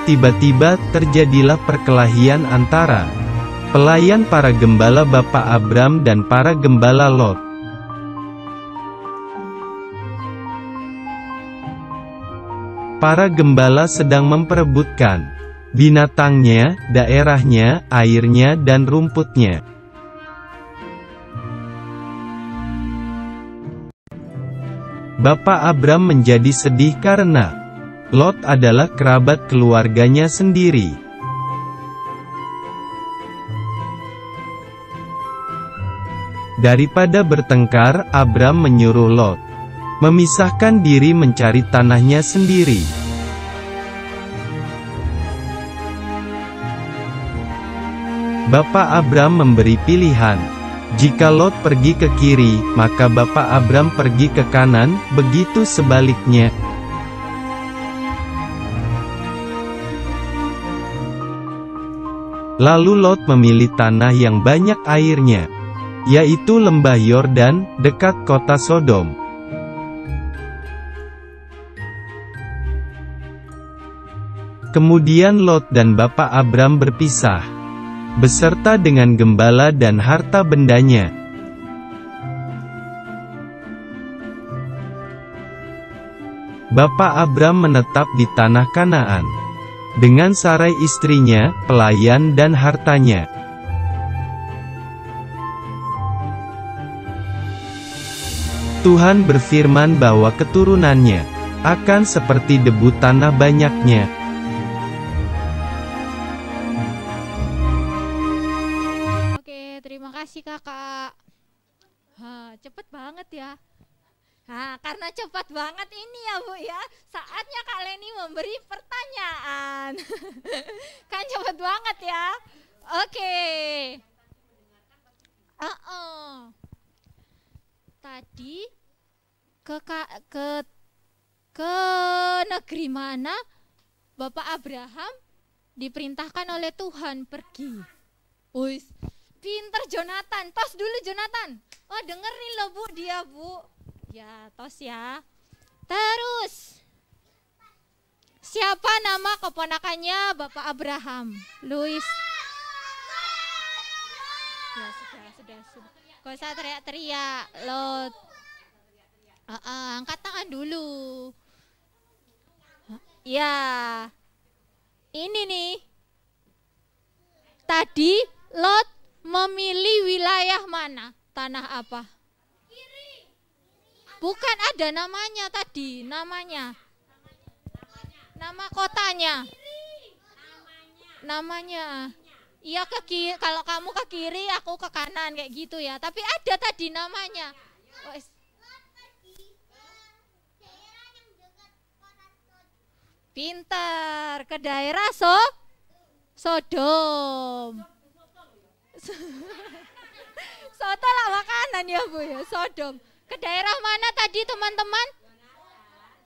F: Tiba-tiba, terjadilah perkelahian antara pelayan para gembala Bapak Abram dan para gembala Lot. Para gembala sedang memperebutkan binatangnya, daerahnya, airnya dan rumputnya. Bapak Abram menjadi sedih karena Lot adalah kerabat keluarganya sendiri. Daripada bertengkar, Abram menyuruh Lot memisahkan diri mencari tanahnya sendiri. Bapak Abram memberi pilihan. Jika Lot pergi ke kiri, maka Bapak Abram pergi ke kanan, begitu sebaliknya. Lalu Lot memilih tanah yang banyak airnya, yaitu lembah Yordan, dekat kota Sodom. Kemudian Lot dan Bapak Abram berpisah, beserta dengan gembala dan harta bendanya. Bapak Abram menetap di tanah Kanaan, dengan Sarai istrinya, pelayan dan hartanya. Tuhan berfirman bahwa keturunannya akan seperti debu tanah banyaknya.
E: Oke, terima kasih kakak. Cepet banget ya. Karena cepat banget ini ya Bu ya, saatnya Kak Leni memberi pertanyaan. Kan cepat banget ya. Oke. Tadi ke negeri mana Bapak Abraham diperintahkan oleh Tuhan pergi? Wis, pinter Jonathan. Tos dulu Jonathan. Oh dengerin loh Bu dia Bu. Ya, tos ya. Terus, siapa nama keponakannya Bapak Abraham? Louis. Ya, sudah. Gak usah teriak-teriak. Lot. Angkat tangan dulu. Ya. Ini nih. Tadi Lot memilih wilayah mana? Tanah apa? Bukan ada namanya tadi, namanya. Nama kotanya. Namanya. Iya ke kiri, kalau kamu ke kiri, aku ke kanan kayak gitu ya. Tapi ada tadi namanya. Pintar, ke daerah Sodom. Soto lah makanan ya Bu ya, Sodom. Ke daerah mana tadi teman-teman?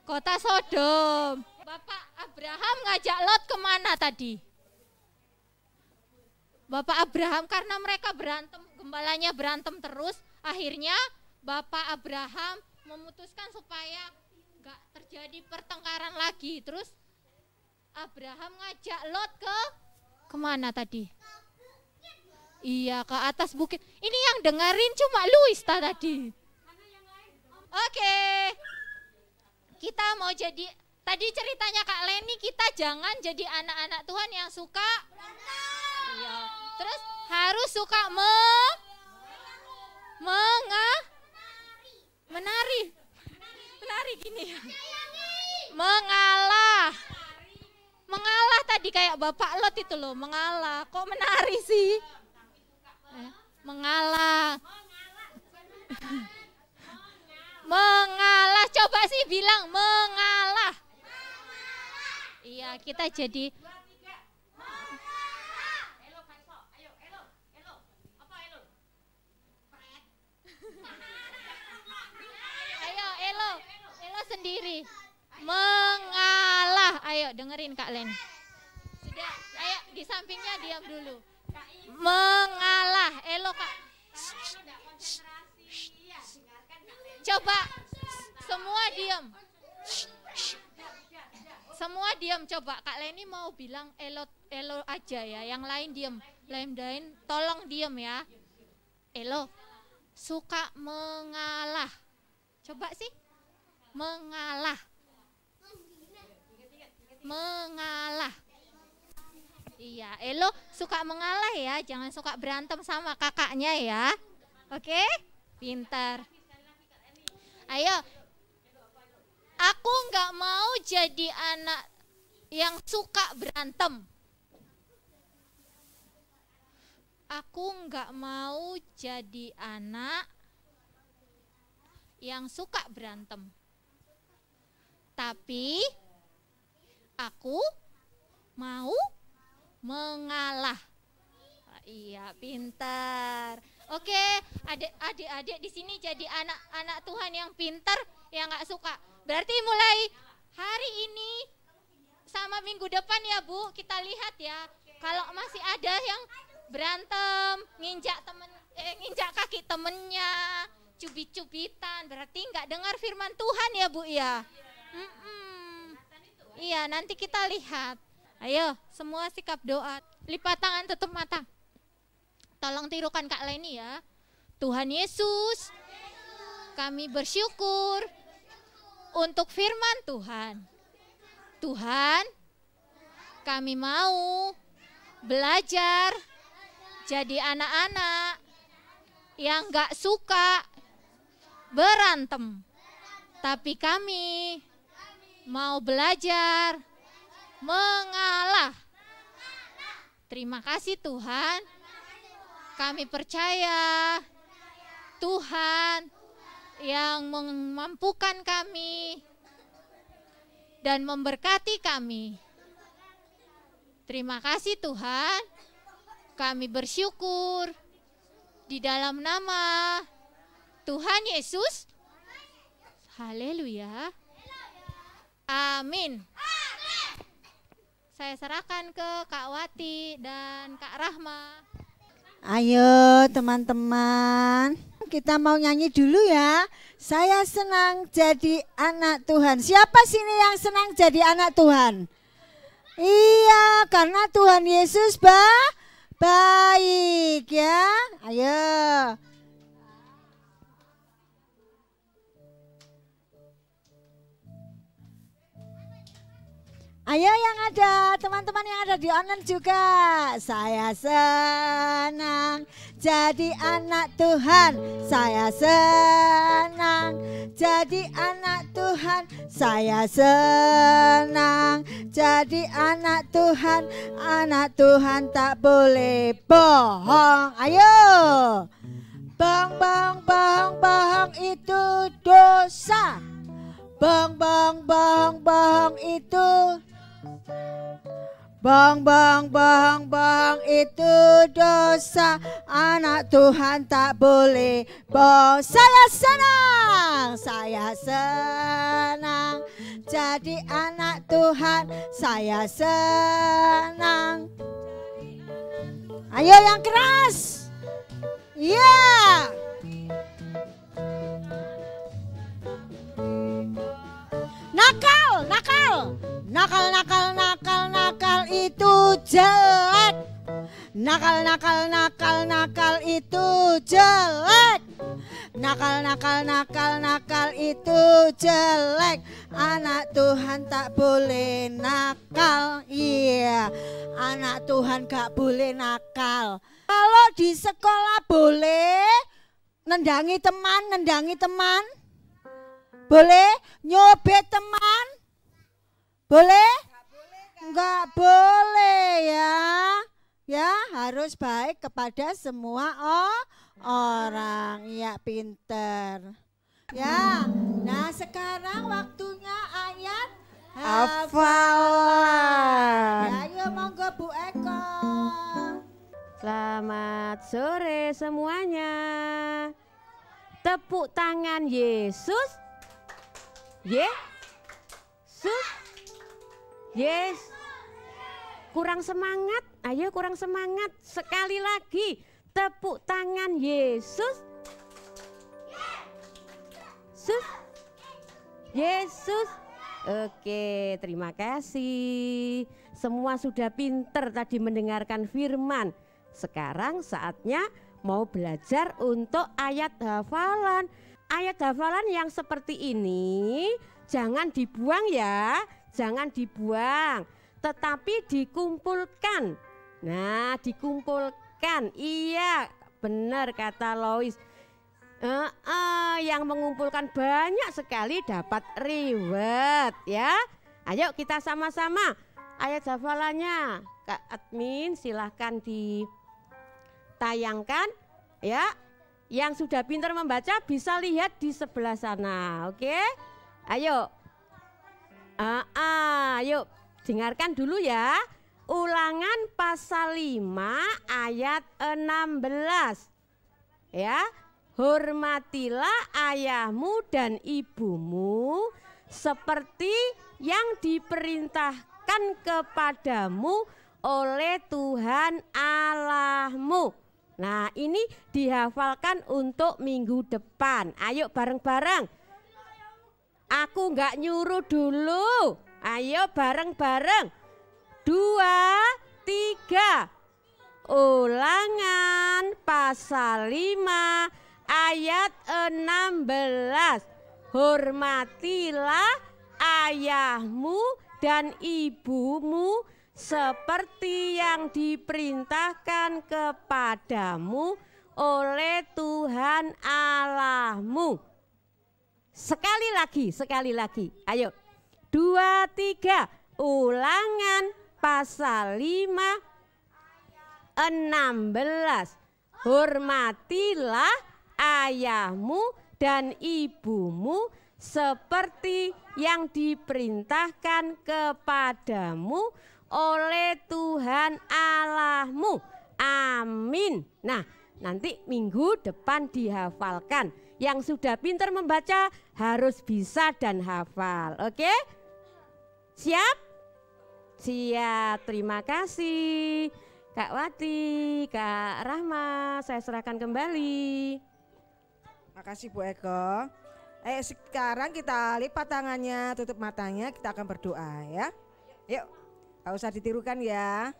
E: Kota Sodom. Bapak Abraham ngajak Lot kemana tadi? Bapak Abraham karena mereka berantem, gembalanya berantem terus. Akhirnya Bapak Abraham memutuskan supaya gak terjadi pertengkaran lagi. Terus Abraham ngajak Lot kemana tadi? Iya, ke atas bukit. Ini yang dengerin cuma Luis tadi. Oke, kita mau jadi, tadi ceritanya Kak Leni, kita jangan jadi anak-anak Tuhan yang suka iya. Terus harus suka menari gini ya. Mengalah tadi kayak Bapak Lot itu loh, mengalah. Kok menari sih? Mengalah. Mengalah, coba sih bilang mengalah. Iya, kita jadi ayo elo sendiri. Mengalah. Ayo dengerin Kak Len. Sudah, ayo di sampingnya diam dulu. Mengalah, elo Kak. Coba semua diam. Semua diam coba. Kak Leni mau bilang elo aja ya. Yang lain diam. Lain tolong diam ya. Elo suka mengalah. Coba sih. Mengalah. Mengalah. Iya, Elo suka mengalah ya. Jangan suka berantem sama kakaknya ya. Oke? Pintar. Ayo, aku nggak mau jadi anak yang suka berantem. Aku nggak mau jadi anak yang suka berantem. Tetapi aku mau mengalah. Iya, pintar. Oke, adik-adik di sini jadi anak-anak Tuhan yang pintar, yang nggak suka. Berarti mulai hari ini sama minggu depan ya Bu, kita lihat ya. Kalau masih ada yang berantem, nginjak kaki temennya, cubit-cubitan, berarti nggak dengar firman Tuhan ya Bu ya. Iya, nanti kita lihat. Ayo, semua sikap doa. Lipat tangan, tutup mata. Tolong tirukan Kak Leni ya. Tuhan Yesus, kami bersyukur untuk firman Tuhan. Tuhan, kami mau belajar jadi anak-anak yang gak suka berantem. Tapi kami mau belajar mengalah. Terima kasih Tuhan. Kami percaya Tuhan yang memampukan kami dan memberkati kami. Terima kasih Tuhan. Kami bersyukur di dalam nama Tuhan Yesus. Haleluya. Amin. Saya serahkan ke Kak Wati dan Kak Rahma.
A: Ayo teman-teman, kita mau nyanyi dulu ya. Saya senang jadi anak Tuhan. Siapa sini yang senang jadi anak Tuhan? Iya, karena Tuhan Yesus baik ya. Ayo. Ayo yang ada, teman-teman yang ada di online juga. Saya senang jadi anak Tuhan. Saya senang jadi anak Tuhan. Saya senang jadi anak Tuhan. Anak Tuhan tak boleh bohong. Ayo. Bohong itu dosa. Bohong itu Bohong itu dosa. Anak Tuhan tak boleh bohong. Saya senang jadi anak Tuhan. Saya senang. Ayo yang keras. Iya. Nakal itu jelek. Nakal itu jelek. Nakal itu jelek. Anak Tuhan tak boleh nakal. Iya, anak Tuhan gak boleh nakal. Kalau di sekolah boleh nendangi teman. Boleh nyobet teman? Boleh? Enggak boleh ya. Ya, harus baik kepada semua orang. Ya, pinter. Ya, nah sekarang waktunya ayat hafalan. Ya, ayo monggo Bu Eko.
G: Selamat sore semuanya. Tepuk tangan Yesus. Yesus. Yes. Kurang semangat, ayo kurang semangat. Sekali lagi, tepuk tangan Yesus. Yesus. Oke, terima kasih. Semua sudah pinter tadi mendengarkan firman. Sekarang saatnya mau belajar untuk ayat hafalan. Ayat hafalan yang seperti ini jangan dibuang ya. Jangan dibuang, tetapi dikumpulkan. Nah, dikumpulkan. Iya, benar kata Lois. Yang mengumpulkan banyak sekali dapat reward ya. Ayo kita sama-sama ayat hafalannya. Kak admin silahkan ditayangkan ya. Yang sudah pintar membaca bisa lihat di sebelah sana. Oke, ayo. Yuk dengarkan dulu ya. Ulangan pasal 5 ayat 16. Ya, hormatilah ayahmu dan ibumu seperti yang diperintahkan kepadamu oleh Tuhan Allahmu. Nah, ini dihafalkan untuk minggu depan. Ayo bareng-bareng. Aku nggak nyuruh dulu. Ayo bareng-bareng. 2, 3. Ulangan pasal 5 ayat 16. Hormatilah ayahmu dan ibumu seperti yang diperintahkan kepadamu oleh Tuhan Allahmu. Sekali lagi. Ayo. 2, 3. Ulangan pasal 5 16. Hormatilah ayahmu dan ibumu seperti yang diperintahkan kepadamu oleh Tuhan Allahmu. Amin. Nah, nanti minggu depan dihafalkan. Yang sudah pintar membaca harus bisa dan hafal. Oke? Siap? Siap. Terima kasih Kak Wati, Kak Rahma. Saya serahkan kembali.
B: Makasih Bu Eko. Sekarang kita lipat tangannya, tutup matanya, kita akan berdoa ya. Yuk, gak usah ditirukan ya.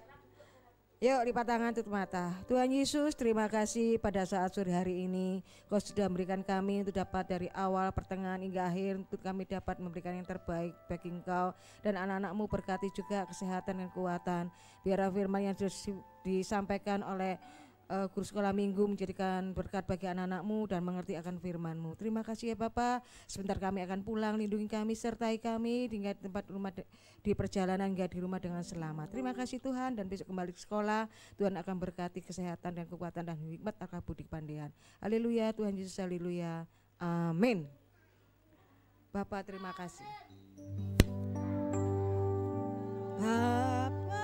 B: Yuk lipat tangan, tutup mata. Tuhan Yesus, terima kasih pada saat sore hari ini Kau sudah memberikan kami untuk dapat dari awal, pertengahan hingga akhir, untuk kami dapat memberikan yang terbaik bagi Engkau dan anak-anak-Mu. Berkati juga kesehatan dan kekuatan. Biar firman yang sudah disampaikan oleh guru sekolah minggu menjadikan berkat bagi anak-anak-Mu dan mengerti akan firman-Mu. Terima kasih ya Bapa. Sebentar kami akan pulang, lindungi kami, sertai kami hingga tempat rumah di perjalanan hingga di rumah dengan selamat. Terima kasih Tuhan, dan besok kembali ke sekolah Tuhan akan berkati kesehatan dan kekuatan dan hikmat akal budi kepandaian. Haleluya Tuhan Yesus, haleluya. Amin. Bapak terima kasih. Bapak